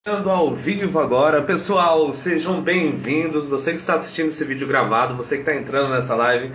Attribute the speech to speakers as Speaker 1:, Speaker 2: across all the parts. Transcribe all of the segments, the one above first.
Speaker 1: Ao vivo agora, pessoal, sejam bem-vindos. Você que está assistindo esse vídeo gravado, você que está entrando nessa live,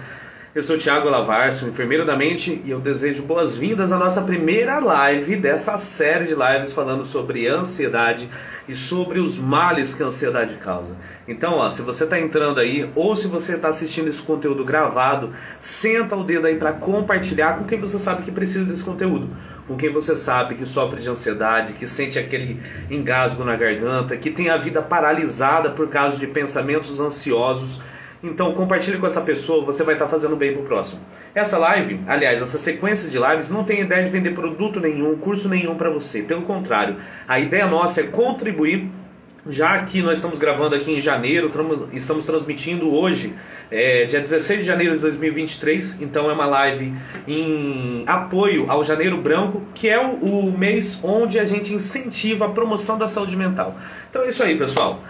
Speaker 1: eu sou o Thiago Lavarcio, enfermeiro da mente, e eu desejo boas-vindas à nossa primeira live dessa série de lives falando sobre ansiedade e sobre os males que a ansiedade causa. Então, ó, se você está entrando aí ou se você está assistindo esse conteúdo gravado, senta o dedo aí para compartilhar com quem você sabe que precisa desse conteúdo, com quem você sabe que sofre de ansiedade, que sente aquele engasgo na garganta, que tem a vida paralisada por causa de pensamentos ansiosos. Então compartilhe com essa pessoa, você vai estar fazendo bem pro próximo. Essa live, aliás, essa sequência de lives não tem ideia de vender produto nenhum, curso nenhum para você. Pelo contrário, a ideia nossa é contribuir. Já que nós estamos gravando aqui em janeiro, estamos transmitindo hoje, dia 16 de janeiro de 2023, então é uma live em apoio ao Janeiro Branco, que é o mês onde a gente incentiva a promoção da saúde mental. Então é isso aí, pessoal.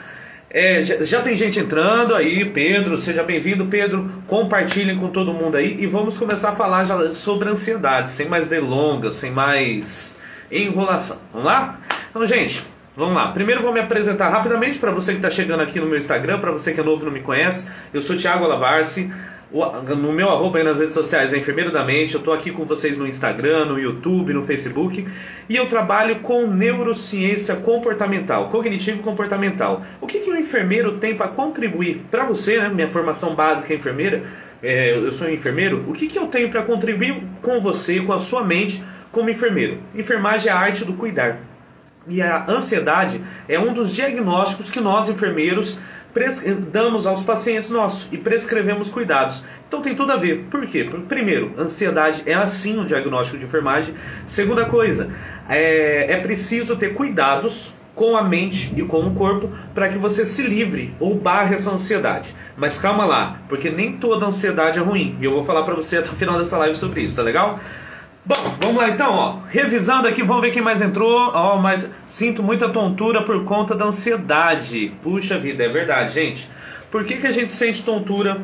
Speaker 1: Já tem gente entrando aí, Pedro, seja bem-vindo, Pedro, compartilhem com todo mundo aí e vamos começar a falar já sobre ansiedade, sem mais delongas, sem mais enrolação. Vamos lá? Então, gente, vamos lá. Primeiro vou me apresentar rapidamente para você que está chegando aqui no meu Instagram, para você que é novo e não me conhece. Eu sou Thiago Lavarci, no meu arroba aí nas redes sociais é Enfermeiro da Mente. Eu estou aqui com vocês no Instagram, no YouTube, no Facebook. E eu trabalho com neurociência comportamental, cognitivo comportamental. O que o enfermeiro tem para contribuir para você, né? Minha formação básica é enfermeira, eu sou enfermeiro. O que eu tenho para contribuir com você, com a sua mente como enfermeiro? Enfermagem é a arte do cuidar. E a ansiedade é um dos diagnósticos que nós, enfermeiros, damos aos pacientes nossos e prescrevemos cuidados. Então tem tudo a ver. Por quê? Primeiro, ansiedade é assim um diagnóstico de enfermagem. Segunda coisa, é preciso ter cuidados com a mente e com o corpo para que você se livre ou barre essa ansiedade. Mas calma lá, porque nem toda ansiedade é ruim. E eu vou falar para você até o final dessa live sobre isso, tá legal? Bom, vamos lá então, ó. Revisando aqui, vamos ver quem mais entrou. Ó, mas sinto muita tontura por conta da ansiedade. Puxa vida, é verdade, gente. Por que a gente sente tontura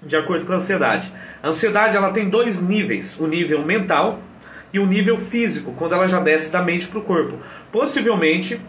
Speaker 1: de acordo com a ansiedade? A ansiedade, ela tem dois níveis, o nível mental e o nível físico, quando ela já desce da mente para o corpo. Possivelmente,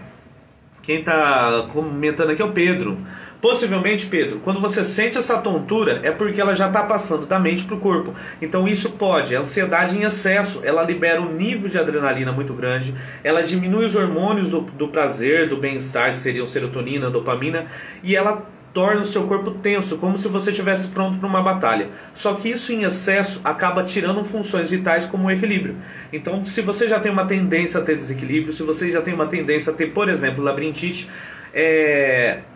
Speaker 1: quem está comentando aqui é o Pedro. Possivelmente, Pedro, quando você sente essa tontura é porque ela já está passando da mente para o corpo. Então isso pode, a ansiedade em excesso, ela libera um nível de adrenalina muito grande, ela diminui os hormônios do prazer, do bem-estar, que seriam serotonina, dopamina, e ela torna o seu corpo tenso, como se você estivesse pronto para uma batalha. Só que isso em excesso acaba tirando funções vitais como o equilíbrio. Então, se você já tem uma tendência a ter desequilíbrio, se você já tem uma tendência a ter, por exemplo, labirintite,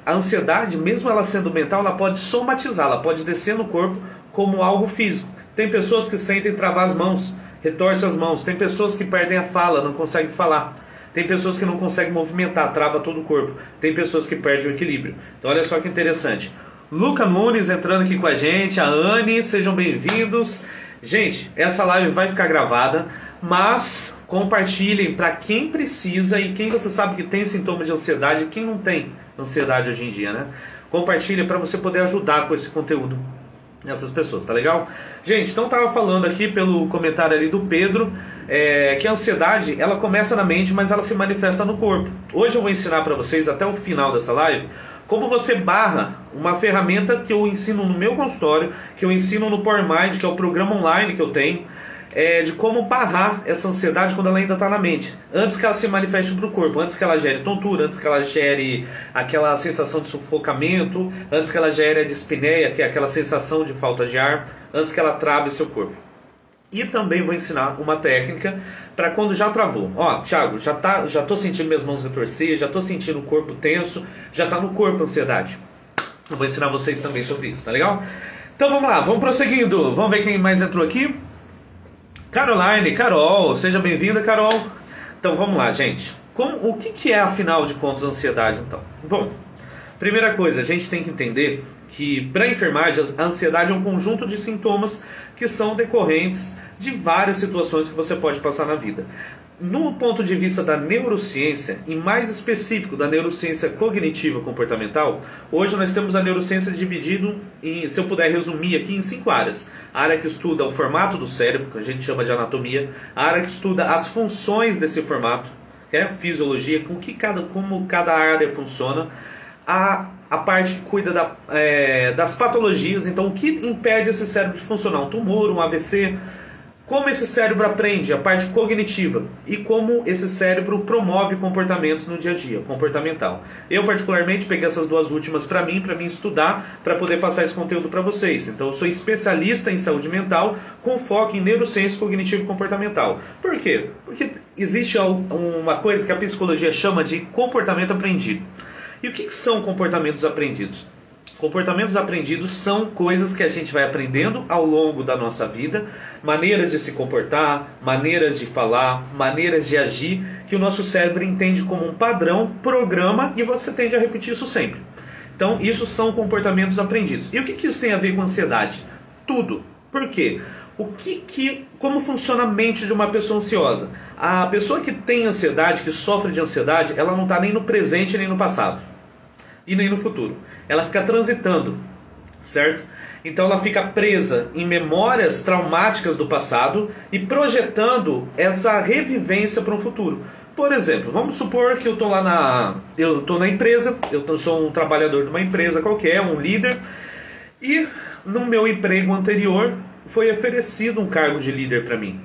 Speaker 1: a ansiedade, mesmo ela sendo mental, ela pode somatizar, ela pode descer no corpo como algo físico. Tem pessoas que sentem travar as mãos, retorcem as mãos. Tem pessoas que perdem a fala, não conseguem falar. Tem pessoas que não conseguem movimentar, trava todo o corpo. Tem pessoas que perdem o equilíbrio. Então olha só que interessante. Luca Nunes entrando aqui com a gente, a Anne, sejam bem-vindos. Gente, essa live vai ficar gravada, mas compartilhem para quem precisa e quem você sabe que tem sintoma de ansiedade e quem não tem ansiedade hoje em dia, né? Compartilhem para você poder ajudar com esse conteúdo essas pessoas, tá legal? Gente, então tava falando aqui pelo comentário ali do Pedro, que a ansiedade, ela começa na mente, mas ela se manifesta no corpo. Hoje eu vou ensinar para vocês, até o final dessa live, como você barra uma ferramenta que eu ensino no meu consultório, que eu ensino no PowerMind, que é o programa online que eu tenho, de como barrar essa ansiedade quando ela ainda está na mente, antes que ela se manifeste para o corpo, antes que ela gere tontura, antes que ela gere aquela sensação de sufocamento, antes que ela gere a dispneia, que é aquela sensação de falta de ar, antes que ela trave o seu corpo. E também vou ensinar uma técnica para quando já travou. Ó, Thiago, já tô sentindo minhas mãos retorcer, já tô sentindo o corpo tenso, já está no corpo a ansiedade. Eu vou ensinar vocês também sobre isso, tá legal? Então vamos lá, vamos prosseguindo. Vamos ver quem mais entrou aqui. Caroline, Carol, seja bem-vinda, Carol. Então vamos lá, gente. O que é, afinal de contas, a ansiedade, então? Bom, primeira coisa, a gente tem que entender que, para a enfermagem, a ansiedade é um conjunto de sintomas que são decorrentes de várias situações que você pode passar na vida. No ponto de vista da neurociência, e mais específico da neurociência cognitiva comportamental, hoje nós temos a neurociência dividida em, se eu puder resumir aqui, em 5 áreas. A área que estuda o formato do cérebro, que a gente chama de anatomia, a área que estuda as funções desse formato, que é fisiologia, como cada área funciona, a parte que cuida das patologias, então o que impede esse cérebro de funcionar, um tumor, um AVC, como esse cérebro aprende, a parte cognitiva, e como esse cérebro promove comportamentos no dia a dia, comportamental. Eu particularmente peguei essas duas últimas para mim estudar, para poder passar esse conteúdo para vocês. Então eu sou especialista em saúde mental, com foco em neurociência cognitivo e comportamental. Por quê? Porque existe uma coisa que a psicologia chama de comportamento aprendido. E o que são comportamentos aprendidos? Comportamentos aprendidos são coisas que a gente vai aprendendo ao longo da nossa vida, maneiras de se comportar, maneiras de falar, maneiras de agir, que o nosso cérebro entende como um padrão, programa, e você tende a repetir isso sempre. Então, isso são comportamentos aprendidos. E o que isso tem a ver com ansiedade? Tudo. Por quê? Como funciona a mente de uma pessoa ansiosa? A pessoa que tem ansiedade, que sofre de ansiedade, ela não está nem no presente nem no passado. E nem no futuro. Ela fica transitando, certo? Então ela fica presa em memórias traumáticas do passado e projetando essa revivência para um futuro. Por exemplo, vamos supor que eu estou na empresa, sou um trabalhador de uma empresa qualquer, um líder, e no meu emprego anterior foi oferecido um cargo de líder para mim.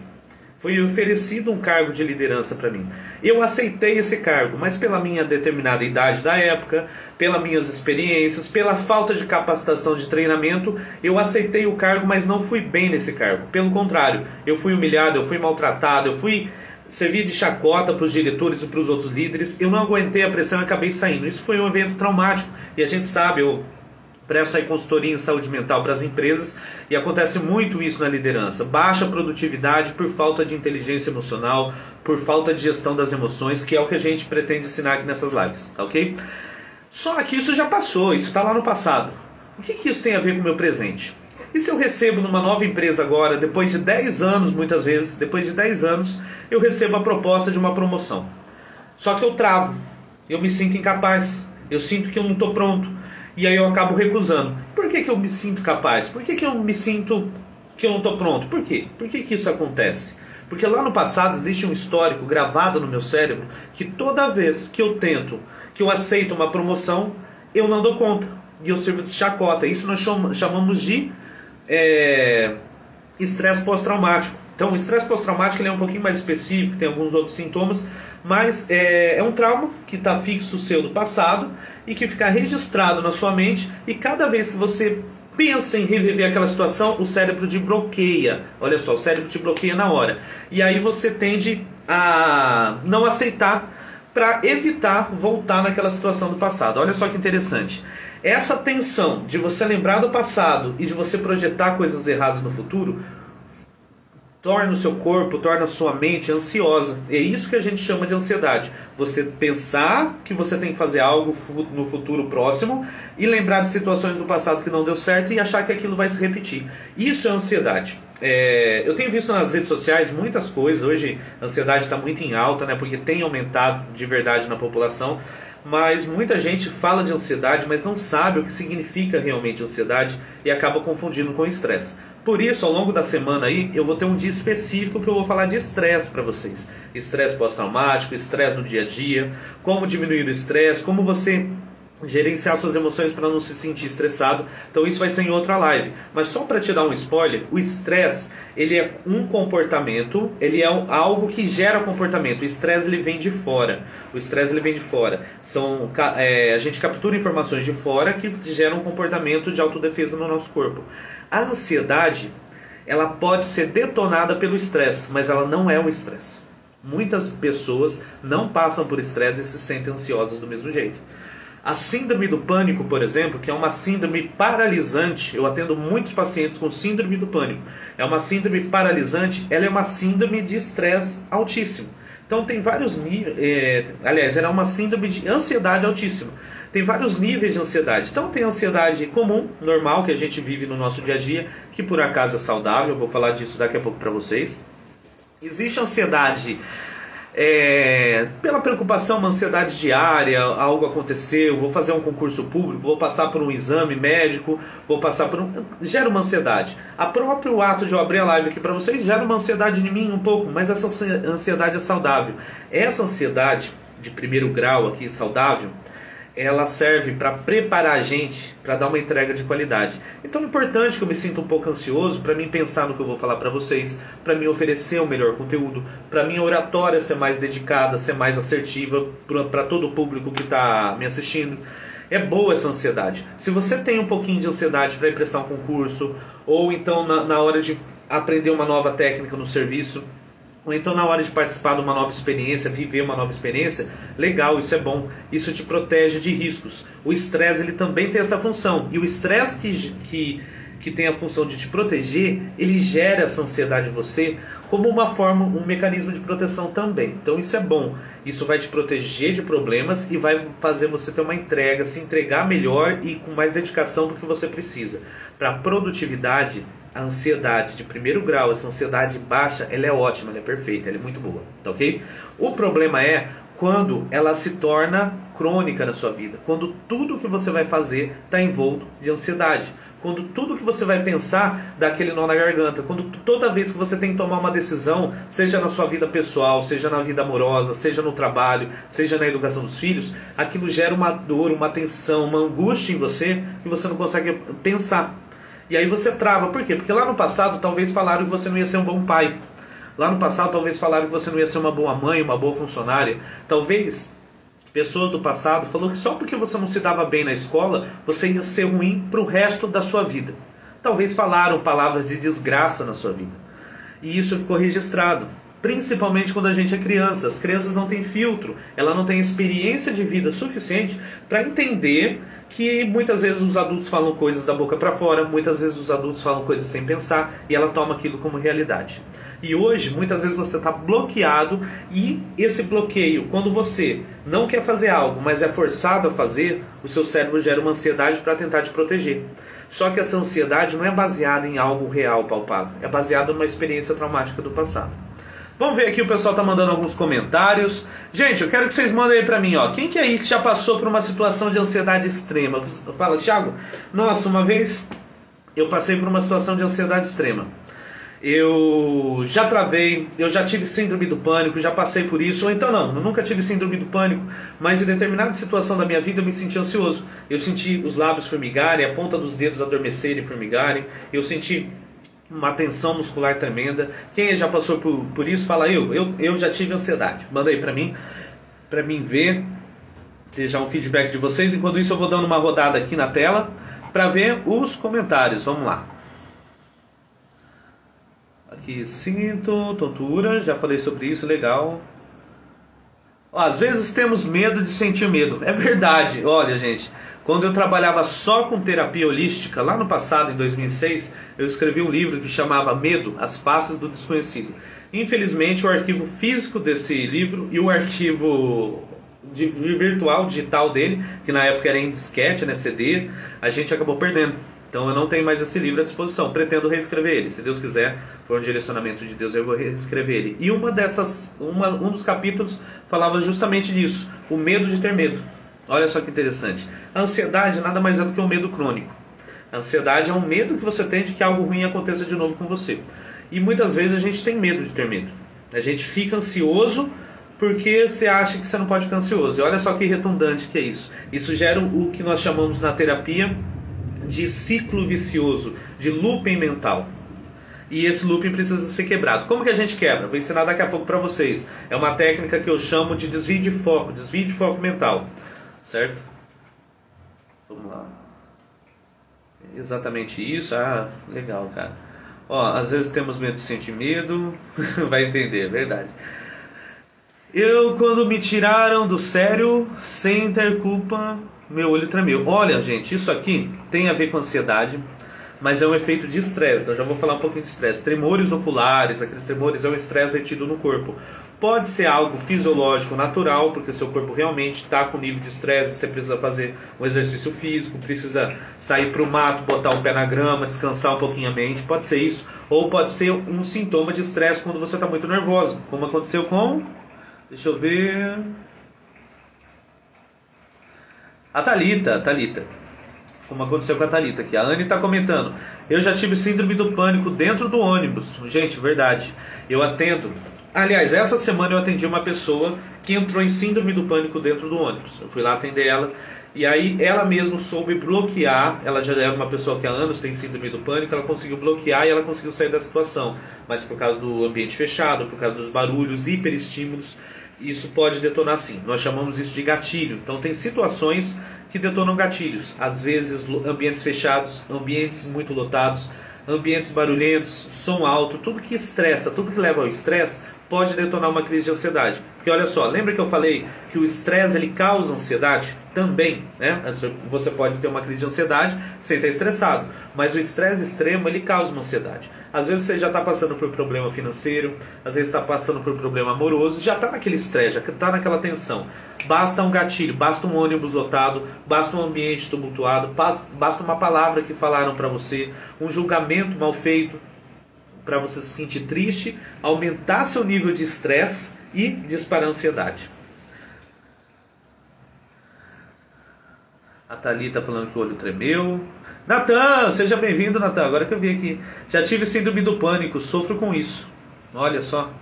Speaker 1: Foi oferecido um cargo de liderança para mim. Eu aceitei esse cargo, mas pela minha determinada idade da época, pelas minhas experiências, pela falta de capacitação de treinamento, eu aceitei o cargo, mas não fui bem nesse cargo. Pelo contrário, eu fui humilhado, eu fui maltratado, eu fui servir de chacota para os diretores e para os outros líderes. Eu não aguentei a pressão e acabei saindo. Isso foi um evento traumático. E a gente sabe, eu presto aí consultoria em saúde mental para as empresas e acontece muito isso na liderança. Baixa produtividade por falta de inteligência emocional, por falta de gestão das emoções, que é o que a gente pretende ensinar aqui nessas lives, tá ok? Só que isso já passou, isso está lá no passado. O que isso tem a ver com o meu presente? E se eu recebo numa nova empresa agora, depois de 10 anos, muitas vezes, depois de 10 anos, eu recebo a proposta de uma promoção. Só que eu travo, eu me sinto incapaz, eu sinto que eu não estou pronto. E aí eu acabo recusando. Por que eu me sinto capaz? Por que eu me sinto que eu não estou pronto? Por quê? Por que isso acontece? Porque lá no passado existe um histórico gravado no meu cérebro que toda vez que eu aceito uma promoção, eu não dou conta. E eu sirvo de chacota. Isso nós chamamos de estresse pós-traumático. Então o estresse pós-traumático ele é um pouquinho mais específico, tem alguns outros sintomas, mas é um trauma que está fixo seu do passado e que fica registrado na sua mente, e cada vez que você pensa em reviver aquela situação, o cérebro te bloqueia. Olha só, o cérebro te bloqueia na hora. E aí você tende a não aceitar para evitar voltar naquela situação do passado. Olha só que interessante. Essa tensão de você lembrar do passado e de você projetar coisas erradas no futuro torna o seu corpo, torna a sua mente ansiosa. É isso que a gente chama de ansiedade. Você pensar que você tem que fazer algo no futuro próximo e lembrar de situações do passado que não deu certo e achar que aquilo vai se repetir. Isso é ansiedade. Eu tenho visto nas redes sociais muitas coisas. Hoje a ansiedade está muito em alta, né, porque tem aumentado de verdade na população. Mas muita gente fala de ansiedade, mas não sabe o que significa realmente ansiedade e acaba confundindo com estresse. Por isso, ao longo da semana aí, eu vou ter um dia específico que eu vou falar de estresse para vocês. Estresse pós-traumático, estresse no dia a dia, como diminuir o estresse, como você gerenciar suas emoções para não se sentir estressado. Então isso vai ser em outra live. Mas só para te dar um spoiler, o estresse, ele é um comportamento, ele é algo que gera comportamento. O estresse ele vem de fora. O estresse ele vem de fora. A gente captura informações de fora que geram um comportamento de autodefesa no nosso corpo. A ansiedade, ela pode ser detonada pelo estresse, mas ela não é o estresse. Muitas pessoas não passam por estresse e se sentem ansiosas do mesmo jeito. A síndrome do pânico, por exemplo, que é uma síndrome paralisante, eu atendo muitos pacientes com síndrome do pânico. É uma síndrome paralisante, ela é uma síndrome de estresse altíssimo. Então tem vários níveis, ela é uma síndrome de ansiedade altíssima. Tem vários níveis de ansiedade. Então tem a ansiedade comum, normal, que a gente vive no nosso dia a dia, que por acaso é saudável, eu vou falar disso daqui a pouco para vocês. Existe a ansiedade pela preocupação, uma ansiedade diária, algo aconteceu, vou fazer um concurso público, vou passar por um exame médico, vou passar por gera uma ansiedade. A próprio ato de eu abrir a live aqui para vocês gera uma ansiedade em mim um pouco, mas essa ansiedade é saudável. Essa ansiedade de primeiro grau aqui, saudável, ela serve para preparar a gente para dar uma entrega de qualidade. Então é importante que eu me sinta um pouco ansioso para mim pensar no que eu vou falar para vocês, para mim oferecer o melhor conteúdo, para minha oratória ser mais dedicada, ser mais assertiva para todo o público que está me assistindo. É boa essa ansiedade. Se você tem um pouquinho de ansiedade para ir prestar um concurso, ou então na hora de aprender uma nova técnica no serviço, ou então na hora de participar de uma nova experiência, viver uma nova experiência, legal, isso é bom. Isso te protege de riscos. O estresse ele também tem essa função. E o estresse que tem a função de te proteger, ele gera essa ansiedade em você como uma forma, um mecanismo de proteção também. Então isso é bom. Isso vai te proteger de problemas e vai fazer você ter uma entrega, se entregar melhor e com mais dedicação do que você precisa. Para a produtividade, a ansiedade de primeiro grau, essa ansiedade baixa, ela é ótima, ela é perfeita, ela é muito boa, tá ok? O problema é quando ela se torna crônica na sua vida, quando tudo que você vai fazer está envolto de ansiedade, quando tudo que você vai pensar dá aquele nó na garganta, quando toda vez que você tem que tomar uma decisão, seja na sua vida pessoal, seja na vida amorosa, seja no trabalho, seja na educação dos filhos, aquilo gera uma dor, uma tensão, uma angústia em você que você não consegue pensar. E aí você trava, por quê? Porque lá no passado talvez falaram que você não ia ser um bom pai. Lá no passado talvez falaram que você não ia ser uma boa mãe, uma boa funcionária. Talvez pessoas do passado falaram que só porque você não se dava bem na escola, você ia ser ruim para o resto da sua vida. Talvez falaram palavras de desgraça na sua vida. E isso ficou registrado. Principalmente quando a gente é criança. As crianças não têm filtro. Ela não tem experiência de vida suficiente para entender que muitas vezes os adultos falam coisas da boca para fora, muitas vezes os adultos falam coisas sem pensar e ela toma aquilo como realidade. E hoje, muitas vezes você está bloqueado e esse bloqueio, quando você não quer fazer algo, mas é forçado a fazer, o seu cérebro gera uma ansiedade para tentar te proteger. Só que essa ansiedade não é baseada em algo real, palpável, é baseada numa experiência traumática do passado. Vamos ver aqui, o pessoal tá mandando alguns comentários. Gente, eu quero que vocês mandem aí pra mim, ó. Quem que é aí que já passou por uma situação de ansiedade extrema? Fala, Thiago. Nossa, uma vez eu passei por uma situação de ansiedade extrema. Eu já travei, eu já tive síndrome do pânico, já passei por isso. Ou então não, eu nunca tive síndrome do pânico, mas em determinada situação da minha vida eu me senti ansioso. Eu senti os lábios formigarem, a ponta dos dedos adormecerem e formigarem. Eu senti uma tensão muscular tremenda. Quem já passou por isso, fala eu já tive ansiedade. Manda aí pra mim ver, deixar um feedback de vocês. Enquanto isso eu vou dando uma rodada aqui na tela para ver os comentários. Vamos lá. Aqui, sinto tontura, já falei sobre isso, legal. Ó, às vezes temos medo de sentir medo. É verdade, olha gente, quando eu trabalhava só com terapia holística, lá no passado, em 2006, eu escrevi um livro que chamava Medo, as Faces do Desconhecido. Infelizmente, o arquivo físico desse livro e o arquivo virtual, digital dele, que na época era em disquete, né, CD, a gente acabou perdendo. Então eu não tenho mais esse livro à disposição, pretendo reescrever ele. Se Deus quiser, for um direcionamento de Deus, eu vou reescrever ele. E um dos capítulos falava justamente disso, o medo de ter medo. Olha só que interessante. A ansiedade nada mais é do que um medo crônico. A ansiedade é um medo que você tem de que algo ruim aconteça de novo com você. E muitas vezes a gente tem medo de ter medo. A gente fica ansioso porque você acha que você não pode ficar ansioso. E olha só que redundante que é isso. Isso gera o que nós chamamos na terapia de ciclo vicioso, de looping mental. E esse looping precisa ser quebrado. Como que a gente quebra? Vou ensinar daqui a pouco para vocês. É uma técnica que eu chamo de desvio de foco mental. Certo? Vamos lá. Exatamente isso. Ah, legal, cara. Ó, às vezes temos medo de sentir medo. Vai entender, é verdade. Quando me tiraram do sério, sem ter culpa, meu olho tremeu. Olha, gente, isso aqui tem a ver com ansiedade, mas é um efeito de estresse. Então já vou falar um pouquinho de estresse. Tremores oculares, aqueles tremores é um estresse retido no corpo. Pode ser algo fisiológico, natural, porque o seu corpo realmente está com nível de estresse, você precisa fazer um exercício físico, precisa sair para o mato, botar o pé na grama, descansar um pouquinho a mente, pode ser isso. Ou pode ser um sintoma de estresse quando você está muito nervoso, como aconteceu com Deixa eu ver. A Thalita. Como aconteceu com a Thalita aqui. A Anne está comentando. Eu já tive síndrome do pânico dentro do ônibus. Gente, verdade. Eu atendo. Aliás, essa semana eu atendi uma pessoa que entrou em síndrome do pânico dentro do ônibus. Eu fui lá atender ela. E aí ela mesma soube bloquear. Ela já era uma pessoa que há anos tem síndrome do pânico. Ela conseguiu bloquear e ela conseguiu sair da situação. Mas por causa do ambiente fechado, por causa dos barulhos, hiperestímulos, isso pode detonar sim. Nós chamamos isso de gatilho. Então tem situações que detonam gatilhos. Às vezes ambientes fechados, ambientes muito lotados, ambientes barulhentos, som alto, tudo que estressa, tudo que leva ao estresse pode detonar uma crise de ansiedade. Porque olha só, lembra que eu falei que o estresse ele causa ansiedade? Também, né? Você pode ter uma crise de ansiedade sem estar estressado, mas o estresse extremo ele causa uma ansiedade. Às vezes você já está passando por problema financeiro, às vezes está passando por problema amoroso, já está naquele estresse, já está naquela tensão. Basta um gatilho, basta um ônibus lotado, basta um ambiente tumultuado, basta uma palavra que falaram para você, um julgamento mal feito, para você se sentir triste, aumentar seu nível de estresse e disparar a ansiedade. A Thalita falando que o olho tremeu. Natan, seja bem-vindo, Natan. Agora que eu vi aqui. Já tive síndrome do pânico, sofro com isso. Olha só.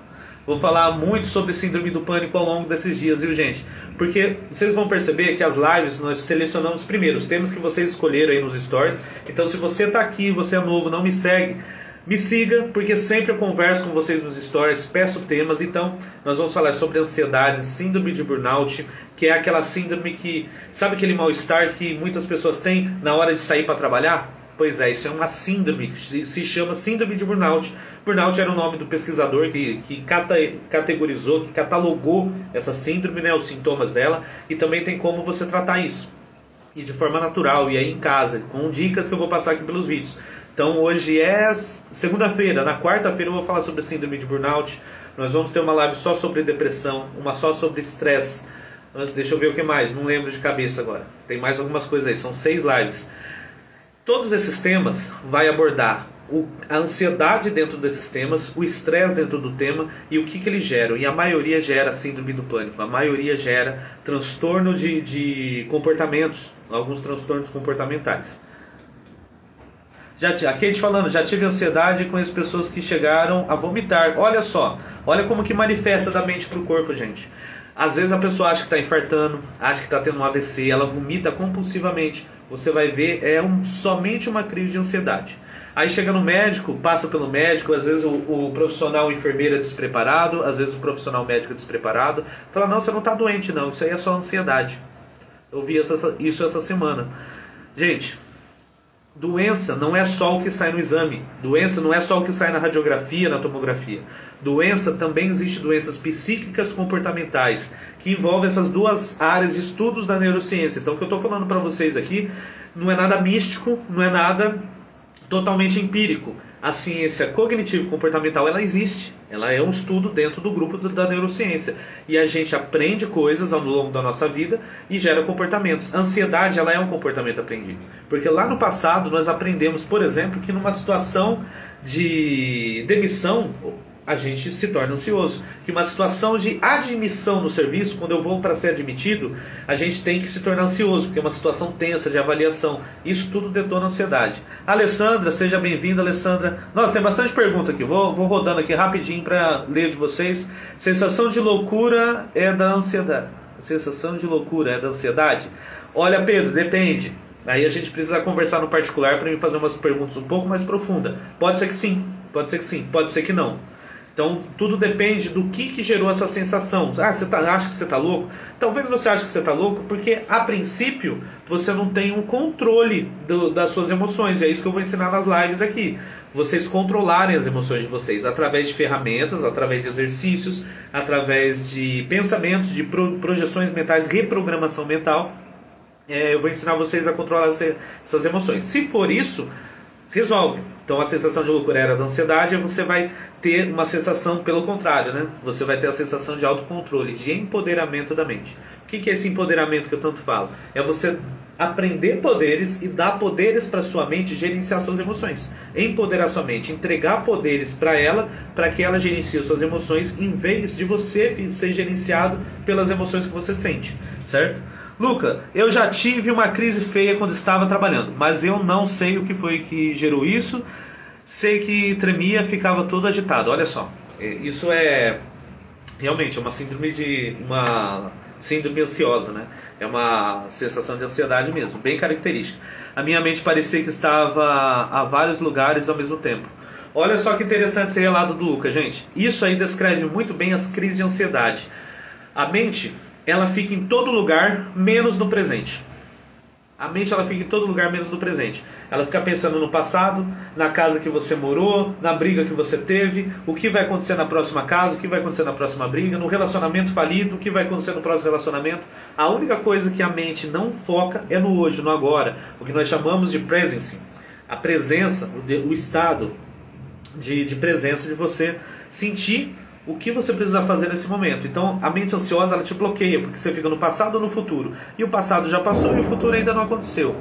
Speaker 1: Vou falar muito sobre síndrome do pânico ao longo desses dias, viu, gente? Porque vocês vão perceber que as lives nós selecionamos primeiro os temas que vocês escolheram aí nos stories. Então, se você está aqui, você é novo, não me segue, me siga, porque sempre eu converso com vocês nos stories, peço temas. Então, nós vamos falar sobre ansiedade, síndrome de burnout, que é aquela síndrome que... Sabe aquele mal-estar que muitas pessoas têm na hora de sair para trabalhar? Pois é, isso é uma síndrome, se chama síndrome de burnout. Burnout era o nome do pesquisador que categorizou, que catalogou essa síndrome, né, os sintomas dela, e também tem como você tratar isso. E de forma natural, e aí em casa, com dicas que eu vou passar aqui pelos vídeos. Então hoje é segunda-feira, na quarta-feira eu vou falar sobre síndrome de burnout. Nós vamos ter uma live só sobre depressão, uma só sobre estresse. Deixa eu ver o que mais, não lembro de cabeça agora. Tem mais algumas coisas aí, são 6 lives. Todos esses temas vai abordar a ansiedade dentro desses temas, o estresse dentro do tema e o que ele gera. E a maioria gera síndrome do pânico, a maioria gera transtorno de comportamentos, alguns transtornos comportamentais. A Kate falando, já tive ansiedade com as pessoas que chegaram a vomitar. Olha só, olha como que manifesta da mente para o corpo, gente. Às vezes a pessoa acha que está infartando, acha que está tendo um AVC, ela vomita compulsivamente. Você vai ver, somente uma crise de ansiedade. Aí chega no médico, passa pelo médico, às vezes o profissional enfermeiro é despreparado, às vezes o profissional médico é despreparado. Fala, não, você não está doente não, isso aí é só ansiedade. Eu vi isso essa semana. Gente, doença não é só o que sai no exame. Doença não é só o que sai na radiografia, na tomografia. Doença também existe doenças psíquicas comportamentais, que envolvem essas duas áreas de estudos da neurociência. Então o que eu estou falando para vocês aqui não é nada místico, não é nada totalmente empírico. A ciência cognitivo-comportamental, ela existe. Ela é um estudo dentro do grupo da neurociência. E a gente aprende coisas ao longo da nossa vida e gera comportamentos. A ansiedade, ela é um comportamento aprendido. Porque lá no passado nós aprendemos, por exemplo, que numa situação de demissão a gente se torna ansioso. Que uma situação de admissão no serviço, quando eu vou para ser admitido, a gente tem que se tornar ansioso, porque é uma situação tensa de avaliação. Isso tudo detona ansiedade. Alessandra, seja bem-vinda, Alessandra. Nossa, tem bastante pergunta aqui. Vou rodando aqui rapidinho para ler de vocês. Sensação de loucura é da ansiedade. Sensação de loucura é da ansiedade? Olha, Pedro, depende. Aí a gente precisa conversar no particular para me fazer umas perguntas um pouco mais profundas. Pode ser que sim, pode ser que sim, pode ser que não. Então, tudo depende do que gerou essa sensação. Ah, você acha que você está louco? Talvez você ache que você está louco porque, a princípio, você não tem um controle das suas emoções. E é isso que eu vou ensinar nas lives aqui. Vocês controlarem as emoções de vocês através de ferramentas, através de exercícios, através de pensamentos, de projeções mentais, reprogramação mental. Eu vou ensinar vocês a controlar essas emoções. Se for isso, resolve. Então a sensação de loucura era da ansiedade, você vai ter uma sensação pelo contrário, né? Você vai ter a sensação de autocontrole, de empoderamento da mente. O que é esse empoderamento que eu tanto falo? É você aprender poderes e dar poderes para sua mente gerenciar suas emoções. Empoderar sua mente, entregar poderes para ela, para que ela gerencie suas emoções, em vez de você ser gerenciado pelas emoções que você sente, certo? Luca, eu já tive uma crise feia quando estava trabalhando, mas eu não sei o que foi que gerou isso. Sei que tremia, ficava todo agitado. Olha só, isso é realmente uma síndrome ansiosa, né? É uma sensação de ansiedade mesmo, bem característica. A minha mente parecia que estava a vários lugares ao mesmo tempo. Olha só que interessante esse relato do Luca, gente. Isso aí descreve muito bem as crises de ansiedade. A mente, ela fica em todo lugar, menos no presente. A mente, ela fica em todo lugar, menos no presente. Ela fica pensando no passado, na casa que você morou, na briga que você teve, o que vai acontecer na próxima casa, o que vai acontecer na próxima briga, no relacionamento falido, o que vai acontecer no próximo relacionamento. A única coisa que a mente não foca é no hoje, no agora. O que nós chamamos de presence. A presença, o estado de presença, de você sentir o que você precisa fazer nesse momento. Então, a mente ansiosa, ela te bloqueia, porque você fica no passado ou no futuro. E o passado já passou e o futuro ainda não aconteceu,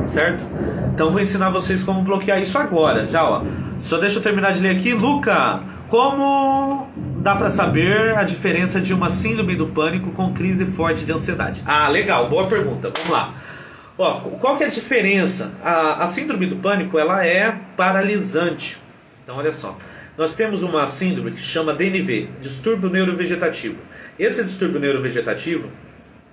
Speaker 1: certo? Então, vou ensinar vocês como bloquear isso agora, já, ó. Só deixa eu terminar de ler aqui. Luca, como dá pra saber a diferença de uma síndrome do pânico com crise forte de ansiedade? Ah, legal, boa pergunta. Vamos lá. Ó, qual que é a diferença? A síndrome do pânico, ela é paralisante. Então, olha só. Nós temos uma síndrome que chama DNV, distúrbio neurovegetativo. Esse distúrbio neurovegetativo,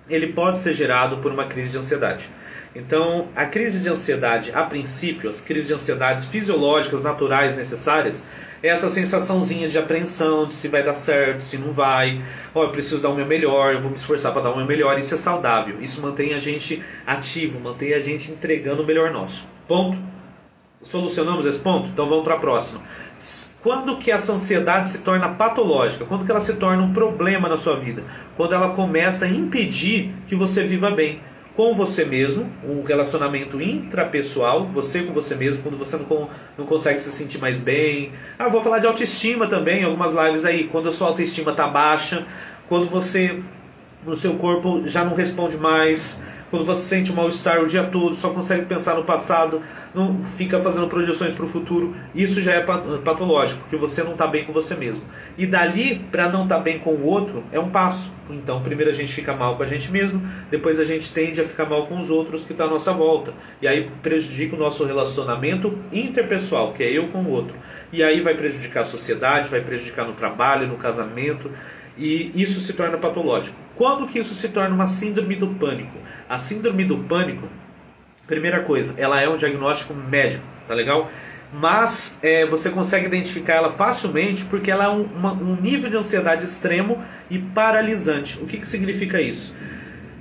Speaker 1: ele pode ser gerado por uma crise de ansiedade. Então, a crise de ansiedade, a princípio, as crises de ansiedades fisiológicas, naturais, necessárias, é essa sensaçãozinha de apreensão, de se vai dar certo, se não vai. Ó, eu preciso dar o meu melhor, eu vou me esforçar para dar o meu melhor. Isso é saudável, isso mantém a gente ativo, mantém a gente entregando o melhor nosso. Ponto. Solucionamos esse ponto? Então vamos para a próxima. Quando que essa ansiedade se torna patológica? Quando que ela se torna um problema na sua vida? Quando ela começa a impedir que você viva bem com você mesmo, um relacionamento intrapessoal, você com você mesmo, quando você não consegue se sentir mais bem. Ah, vou falar de autoestima também, algumas lives aí, quando a sua autoestima está baixa, quando você, no seu corpo, já não responde mais, quando você sente um mal-estar o dia todo, só consegue pensar no passado, não fica fazendo projeções para o futuro, isso já é patológico, porque você não está bem com você mesmo. E dali, para não estar bem com o outro, é um passo. Então, primeiro a gente fica mal com a gente mesmo, depois a gente tende a ficar mal com os outros que estão à nossa volta. E aí prejudica o nosso relacionamento interpessoal, que é eu com o outro. E aí vai prejudicar a sociedade, vai prejudicar no trabalho, no casamento, e isso se torna patológico. Quando que isso se torna uma síndrome do pânico? A síndrome do pânico, primeira coisa, ela é um diagnóstico médico, tá legal? Mas você consegue identificar ela facilmente porque ela é um nível de ansiedade extremo e paralisante. O que significa isso?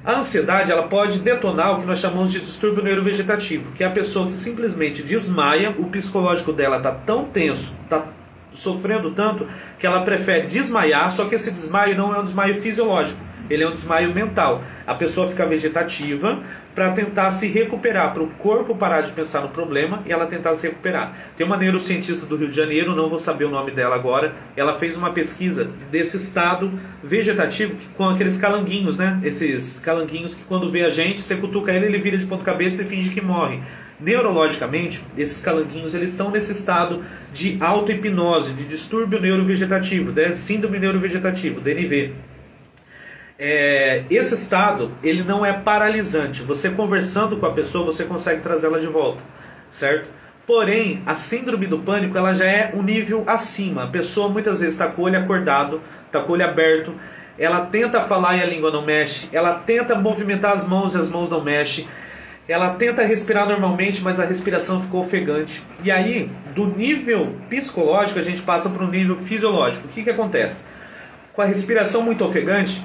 Speaker 1: A ansiedade, ela pode detonar o que nós chamamos de distúrbio neurovegetativo, que é a pessoa que simplesmente desmaia, o psicológico dela está tão tenso, está sofrendo tanto, que ela prefere desmaiar, só que esse desmaio não é um desmaio fisiológico, ele é um desmaio mental. A pessoa fica vegetativa para tentar se recuperar, para o corpo parar de pensar no problema e ela tentar se recuperar. Tem uma neurocientista do Rio de Janeiro, não vou saber o nome dela agora, ela fez uma pesquisa desse estado vegetativo com aqueles calanguinhos, né? Esses calanguinhos que quando vê a gente, você cutuca ele, ele vira de ponta cabeça e finge que morre. Neurologicamente, esses calanguinhos eles estão nesse estado de auto-hipnose, de distúrbio neurovegetativo, de síndrome neurovegetativo, DNV. Esse estado, ele não é paralisante. Você conversando com a pessoa, você consegue trazê-la de volta, certo? Porém, a síndrome do pânico, ela já é um nível acima. A pessoa muitas vezes está com o olho acordado, está com o olho aberto, ela tenta falar e a língua não mexe, ela tenta movimentar as mãos e as mãos não mexem, ela tenta respirar normalmente, mas a respiração ficou ofegante. E aí, do nível psicológico, a gente passa para o nível fisiológico. O que acontece? Com a respiração muito ofegante,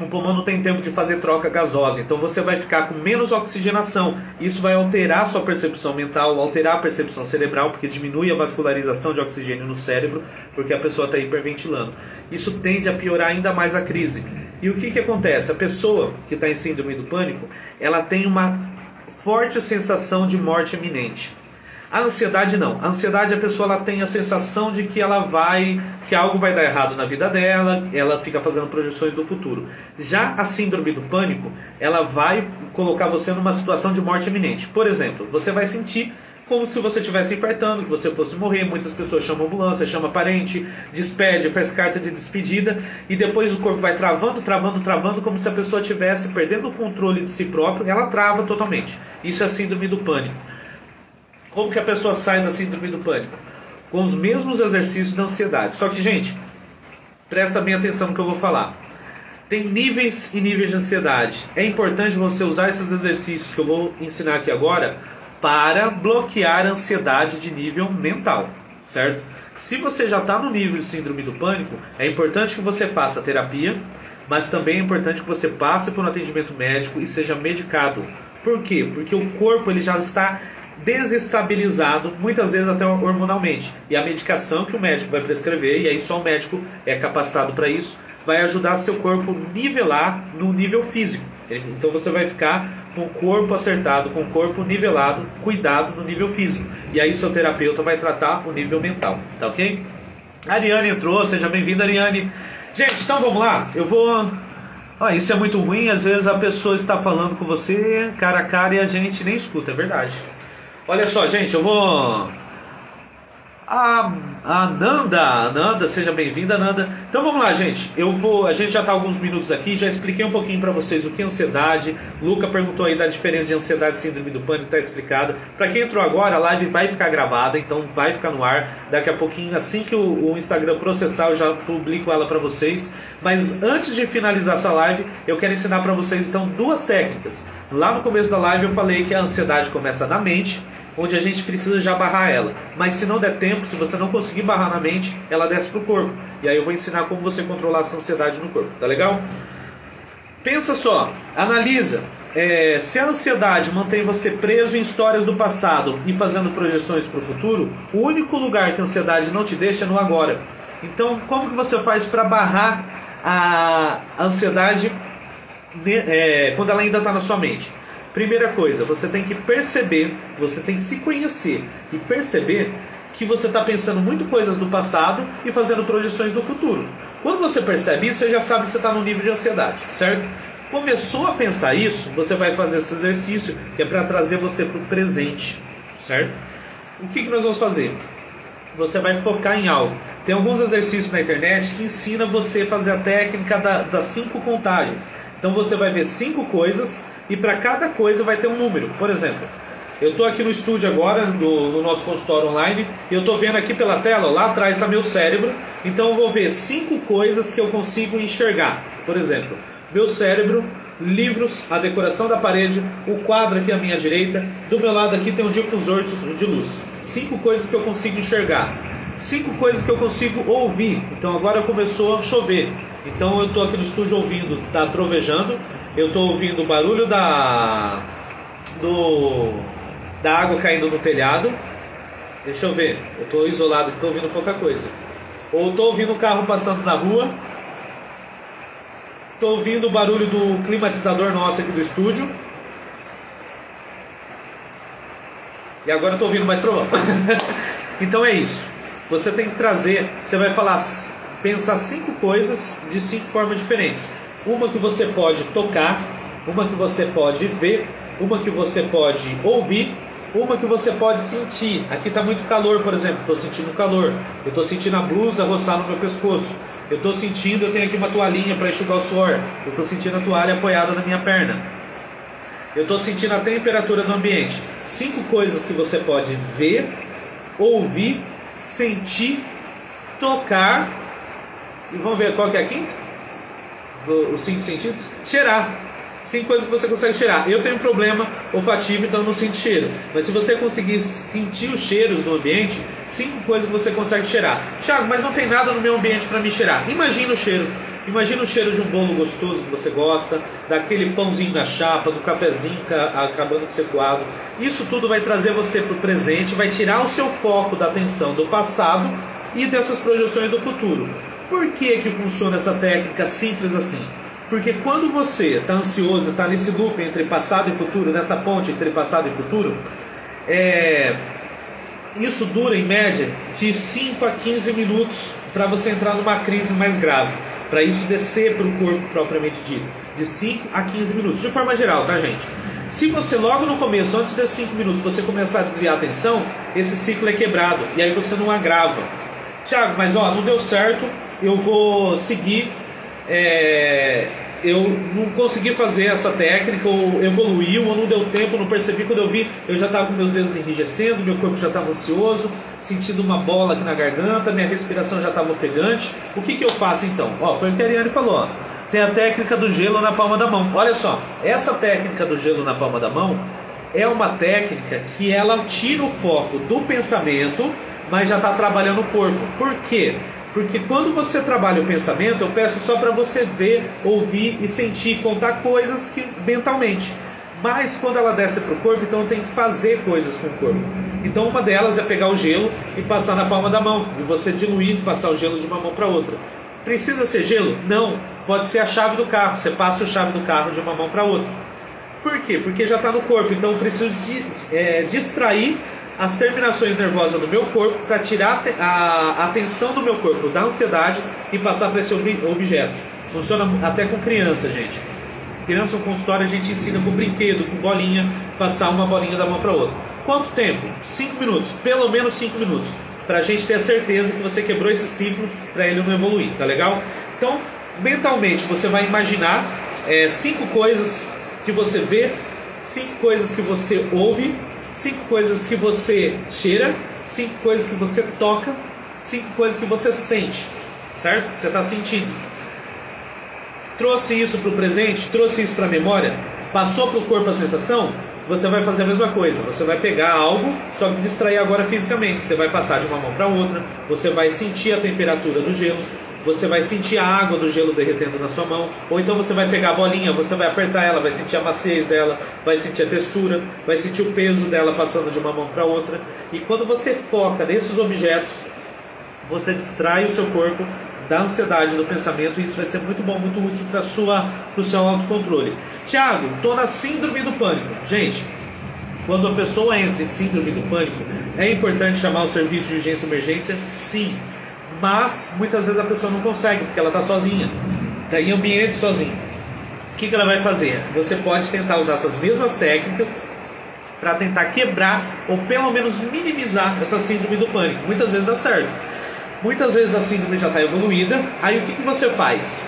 Speaker 1: o pulmão não tem tempo de fazer troca gasosa, então você vai ficar com menos oxigenação. Isso vai alterar a sua percepção mental, alterar a percepção cerebral, porque diminui a vascularização de oxigênio no cérebro, porque a pessoa está hiperventilando. Isso tende a piorar ainda mais a crise. E o que acontece? A pessoa que está em síndrome do pânico, ela tem uma forte sensação de morte iminente. A ansiedade não. A ansiedade, a pessoa ela tem a sensação de que que algo vai dar errado na vida dela, ela fica fazendo projeções do futuro. Já a síndrome do pânico, ela vai colocar você numa situação de morte iminente. Por exemplo, você vai sentir como se você estivesse infartando, que você fosse morrer. Muitas pessoas chamam ambulância, chamam parente, despede, faz carta de despedida, e depois o corpo vai travando, travando, travando, como se a pessoa estivesse perdendo o controle de si próprio. Ela trava totalmente. Isso é síndrome do pânico. Como que a pessoa sai da síndrome do pânico? Com os mesmos exercícios da ansiedade. Só que, gente, presta bem atenção no que eu vou falar. Tem níveis e níveis de ansiedade. É importante você usar esses exercícios que eu vou ensinar aqui agora para bloquear a ansiedade de nível mental, certo? Se você já está no nível de síndrome do pânico, é importante que você faça terapia, mas também é importante que você passe por um atendimento médico e seja medicado. Por quê? Porque o corpo ele já está desestabilizado, muitas vezes até hormonalmente. E a medicação que o médico vai prescrever, e aí só o médico é capacitado para isso, vai ajudar seu corpo a nivelar no nível físico. Então você vai ficar com o corpo acertado, com o corpo nivelado, cuidado no nível físico. E aí seu terapeuta vai tratar o nível mental, tá ok? A Ariane entrou, seja bem-vinda, Ariane. Gente, então vamos lá. Eu vou... isso é muito ruim, às vezes a pessoa está falando com você cara a cara e a gente nem escuta, é verdade. Olha só, gente, eu vou... A Nanda, seja bem-vinda, Nanda. Então vamos lá, gente. A gente já está há alguns minutos aqui, já expliquei um pouquinho para vocês o que é ansiedade. Luca perguntou aí da diferença de ansiedade e síndrome do pânico, está explicado. Para quem entrou agora, a live vai ficar gravada, então vai ficar no ar. Daqui a pouquinho, assim que o Instagram processar, eu já publico ela para vocês. Mas antes de finalizar essa live, eu quero ensinar para vocês então duas técnicas. Lá no começo da live eu falei que a ansiedade começa na mente, onde a gente precisa já barrar ela. Mas se não der tempo, se você não conseguir barrar na mente, ela desce para o corpo. E aí eu vou ensinar como você controlar essa ansiedade no corpo, tá legal? Pensa só, analisa. Se a ansiedade mantém você preso em histórias do passado e fazendo projeções para o futuro, o único lugar que a ansiedade não te deixa é no agora. Então, como que você faz para barrar a ansiedade quando ela ainda está na sua mente? Primeira coisa, você tem que perceber, você tem que se conhecer e perceber que você está pensando muito coisas do passado e fazendo projeções do futuro. Quando você percebe isso, você já sabe que você está no nível de ansiedade, certo? Começou a pensar isso, você vai fazer esse exercício que é para trazer você para o presente, certo? O que nós vamos fazer? Você vai focar em algo. Tem alguns exercícios na internet que ensina você a fazer a técnica das 5 contagens. Então você vai ver 5 coisas e para cada coisa vai ter um número. Por exemplo, eu estou aqui no estúdio agora, no nosso consultório online, e eu estou vendo aqui pela tela, lá atrás está meu cérebro, então eu vou ver 5 coisas que eu consigo enxergar. Por exemplo, meu cérebro, livros, a decoração da parede, o quadro aqui à minha direita, do meu lado aqui tem um difusor de luz. 5 coisas que eu consigo enxergar. 5 coisas que eu consigo ouvir. Então agora começou a chover. Então eu estou aqui no estúdio ouvindo, está trovejando, eu estou ouvindo o barulho da água caindo no telhado. Deixa eu ver, eu estou isolado, estou ouvindo pouca coisa. Ou estou ouvindo o carro passando na rua. Estou ouvindo o barulho do climatizador nosso aqui do estúdio. E agora estou ouvindo mais trovão. Então é isso. Você tem que trazer, você vai pensar 5 coisas de 5 formas diferentes. Uma que você pode tocar, uma que você pode ver, uma que você pode ouvir, uma que você pode sentir. Aqui está muito calor, por exemplo, estou sentindo calor. Eu estou sentindo a blusa roçar no meu pescoço. Eu estou sentindo, eu tenho aqui uma toalhinha para enxugar o suor. Eu estou sentindo a toalha apoiada na minha perna. Eu estou sentindo a temperatura do ambiente. 5 coisas que você pode ver, ouvir, sentir, tocar. E vamos ver qual que é a quinta? Os 5 sentidos? Cheirar. 5 coisas que você consegue cheirar. Eu tenho um problema olfativo, então não sinto cheiro. Mas se você conseguir sentir os cheiros no ambiente, 5 coisas que você consegue cheirar. Thiago, mas não tem nada no meu ambiente para me cheirar. Imagina o cheiro. Imagina o cheiro de um bolo gostoso que você gosta, daquele pãozinho na chapa, do cafezinho acabando de ser coado. Isso tudo vai trazer você para o presente, vai tirar o seu foco da atenção do passado e dessas projeções do futuro. Por que funciona essa técnica simples assim? Porque quando você está ansioso, está nesse loop entre passado e futuro, nessa ponte entre passado e futuro, isso dura em média de 5 a 15 minutos para você entrar numa crise mais grave. Para isso descer para o corpo propriamente dito. De 5 a 15 minutos, de forma geral, tá, gente? Se você logo no começo, antes desses 5 minutos, você começar a desviar a atenção, esse ciclo é quebrado e aí você não agrava. Thiago, mas ó, não deu certo, eu vou seguir, eu não consegui fazer essa técnica, ou evoluiu, ou não deu tempo, não percebi. Quando eu vi, eu já estava com meus dedos enrijecendo, meu corpo já estava ansioso, sentindo uma bola aqui na garganta, minha respiração já estava ofegante. O que eu faço então? Ó, foi o que a Ariane falou, ó. Tem a técnica do gelo na palma da mão. Olha só, essa técnica do gelo na palma da mão é uma técnica que ela tira o foco do pensamento, mas já está trabalhando o corpo. Por quê? Porque quando você trabalha o pensamento, eu peço só para você ver, ouvir e sentir, contar coisas mentalmente. Mas quando ela desce para o corpo, então tem que fazer coisas com o corpo. Então uma delas é pegar o gelo e passar na palma da mão. E você diluir, passar o gelo de uma mão para outra. Precisa ser gelo? Não. Pode ser a chave do carro. Você passa a chave do carro de uma mão para outra. Por quê? Porque já está no corpo. Então eu preciso distrair as terminações nervosas do meu corpo para tirar a atenção do meu corpo da ansiedade e passar para esse objeto. Funciona até com criança, gente. Criança no consultório a gente ensina com brinquedo, com bolinha, passar uma bolinha da mão para outra. Quanto tempo? 5 minutos, pelo menos 5 minutos, para a gente ter a certeza que você quebrou esse ciclo para ele não evoluir, tá legal? Então, mentalmente você vai imaginar 5 coisas que você vê, 5 coisas que você ouve, 5 coisas que você cheira, 5 coisas que você toca, 5 coisas que você sente, certo? Que você está sentindo. Trouxe isso para o presente, trouxe isso para a memória, passou para o corpo a sensação, você vai fazer a mesma coisa. Você vai pegar algo, só que distrair agora fisicamente. Você vai passar de uma mão para outra, você vai sentir a temperatura do gelo, você vai sentir a água do gelo derretendo na sua mão, ou então você vai pegar a bolinha, você vai apertar ela, vai sentir a maciez dela, vai sentir a textura, vai sentir o peso dela passando de uma mão para outra. E quando você foca nesses objetos, você distrai o seu corpo da ansiedade, do pensamento, e isso vai ser muito bom, muito útil para o seu autocontrole. Tiago, estou na síndrome do pânico. Gente, quando a pessoa entra em síndrome do pânico, é importante chamar o serviço de urgência e emergência? Sim. Mas muitas vezes a pessoa não consegue, porque ela está sozinha, está em ambiente sozinha. O que ela vai fazer? Você pode tentar usar essas mesmas técnicas para tentar quebrar ou pelo menos minimizar essa síndrome do pânico. Muitas vezes dá certo. Muitas vezes a síndrome já está evoluída. Aí o que você faz?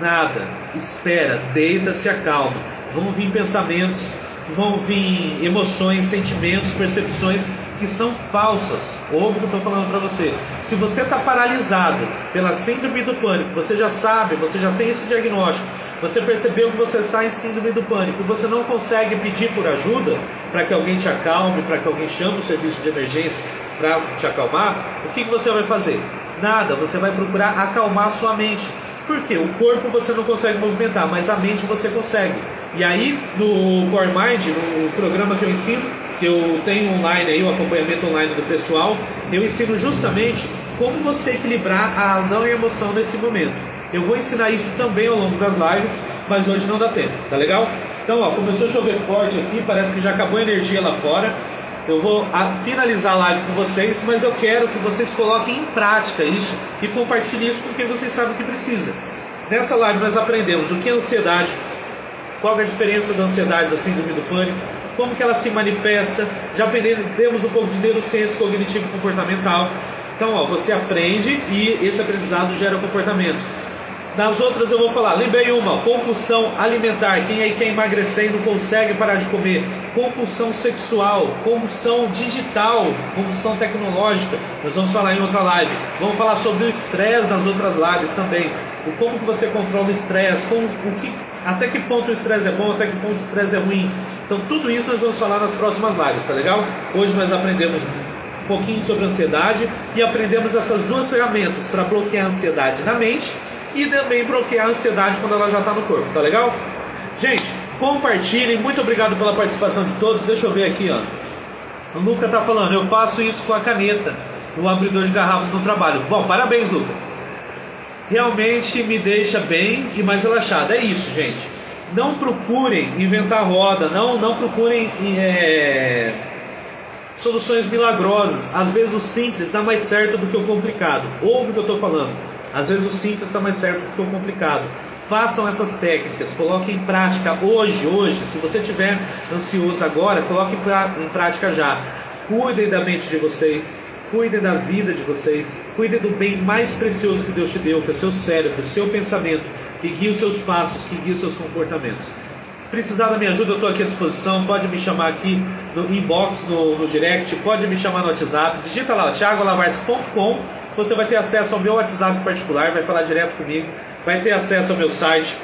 Speaker 1: Nada. Espera, deita, se acalma. Vão vir pensamentos, vão vir emoções, sentimentos, percepções que são falsas. Ouve o que eu estou falando para você. Se você está paralisado pela síndrome do pânico, você já sabe, você já tem esse diagnóstico, você percebeu que você está em síndrome do pânico e você não consegue pedir por ajuda para que alguém te acalme, para que alguém chame o serviço de emergência para te acalmar, o que você vai fazer? Nada, você vai procurar acalmar a sua mente. Por quê? O corpo você não consegue movimentar, mas a mente você consegue. E aí no Core Mind, no programa que eu ensino, que eu tenho online aí, o acompanhamento online do pessoal, eu ensino justamente como você equilibrar a razão e a emoção nesse momento. Eu vou ensinar isso também ao longo das lives, mas hoje não dá tempo, tá legal? Então, ó, começou a chover forte aqui, parece que já acabou a energia lá fora. Eu vou finalizar a live com vocês, mas eu quero que vocês coloquem em prática isso e compartilhem isso com quem vocês sabem que precisa. Nessa live nós aprendemos o que é ansiedade, qual é a diferença da ansiedade, da síndrome do pânico, como que ela se manifesta, já aprendemos um pouco de neurociência cognitivo e comportamental. Então, ó, você aprende e esse aprendizado gera comportamentos. Nas outras eu vou falar, lembrei uma, compulsão alimentar, quem aí quer emagrecer e não consegue parar de comer, compulsão sexual, compulsão digital, compulsão tecnológica, nós vamos falar em outra live. Vamos falar sobre o estresse nas outras lives também, o como que você controla o estresse, até que ponto o estresse é bom, até que ponto o estresse é ruim. Então tudo isso nós vamos falar nas próximas lives, tá legal? Hoje nós aprendemos um pouquinho sobre ansiedade e aprendemos essas duas ferramentas para bloquear a ansiedade na mente e também bloquear a ansiedade quando ela já está no corpo, tá legal? Gente, compartilhem, muito obrigado pela participação de todos. Deixa eu ver aqui, ó. O Luca tá falando, eu faço isso com a caneta, o abridor de garrafas no trabalho. Bom, parabéns, Luca. Realmente me deixa bem e mais relaxado. É isso, gente. Não procurem inventar roda, não procurem soluções milagrosas. Às vezes o simples dá mais certo do que o complicado. Ouve o que eu estou falando. Às vezes o simples está mais certo do que o complicado. Façam essas técnicas, coloquem em prática hoje. Se você estiver ansioso agora, coloque em prática já. Cuidem da mente de vocês, cuidem da vida de vocês, cuidem do bem mais precioso que Deus te deu, que é o seu cérebro, o seu pensamento, que guia os seus passos, que guia os seus comportamentos. Precisar da minha ajuda, eu estou aqui à disposição. Pode me chamar aqui no inbox, no direct, pode me chamar no WhatsApp. Digita lá, thiagolavarce.com. Você vai ter acesso ao meu WhatsApp particular, vai falar direto comigo, vai ter acesso ao meu site,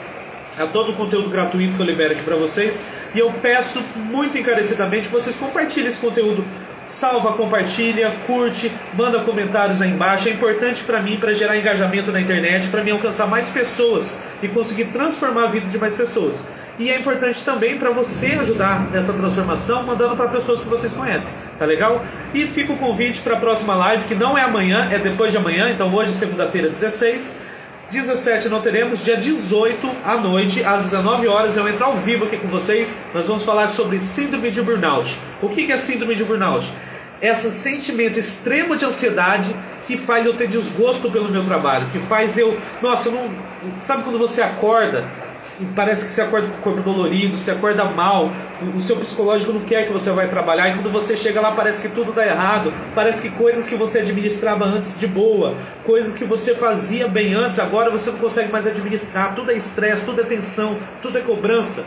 Speaker 1: a todo o conteúdo gratuito que eu libero aqui para vocês. E eu peço muito encarecidamente que vocês compartilhem esse conteúdo. Salva, compartilha, curte, manda comentários aí embaixo. É importante para mim, para gerar engajamento na internet, para mim alcançar mais pessoas e conseguir transformar a vida de mais pessoas. E é importante também para você ajudar nessa transformação, mandando para pessoas que vocês conhecem, tá legal? E fica o convite para a próxima live, que não é amanhã, é depois de amanhã. Então hoje, segunda-feira, 16, 17 não teremos, dia 18 à noite, às 19 horas, eu entro ao vivo aqui com vocês. Nós vamos falar sobre síndrome de burnout. O que é síndrome de burnout? Esse sentimento extremo de ansiedade que faz eu ter desgosto pelo meu trabalho, que faz eu... Nossa, eu não... Sabe quando você acorda, parece que você acorda com o corpo dolorido, você acorda mal, o seu psicológico não quer que você vai trabalhar, e quando você chega lá parece que tudo dá errado, parece que coisas que você administrava antes de boa, coisas que você fazia bem antes, agora você não consegue mais administrar, tudo é estresse, tudo é tensão, tudo é cobrança.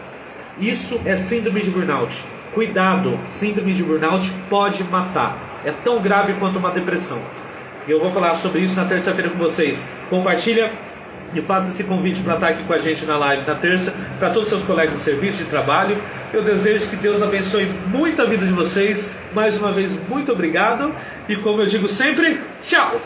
Speaker 1: Isso é síndrome de burnout. Cuidado, síndrome de burnout pode matar, é tão grave quanto uma depressão. Eu vou falar sobre isso na terça-feira com vocês. Compartilha e faça esse convite para estar aqui com a gente na live na terça, para todos os seus colegas de serviço, de trabalho. Eu desejo que Deus abençoe muito a vida de vocês. Mais uma vez, muito obrigado. E como eu digo sempre, tchau!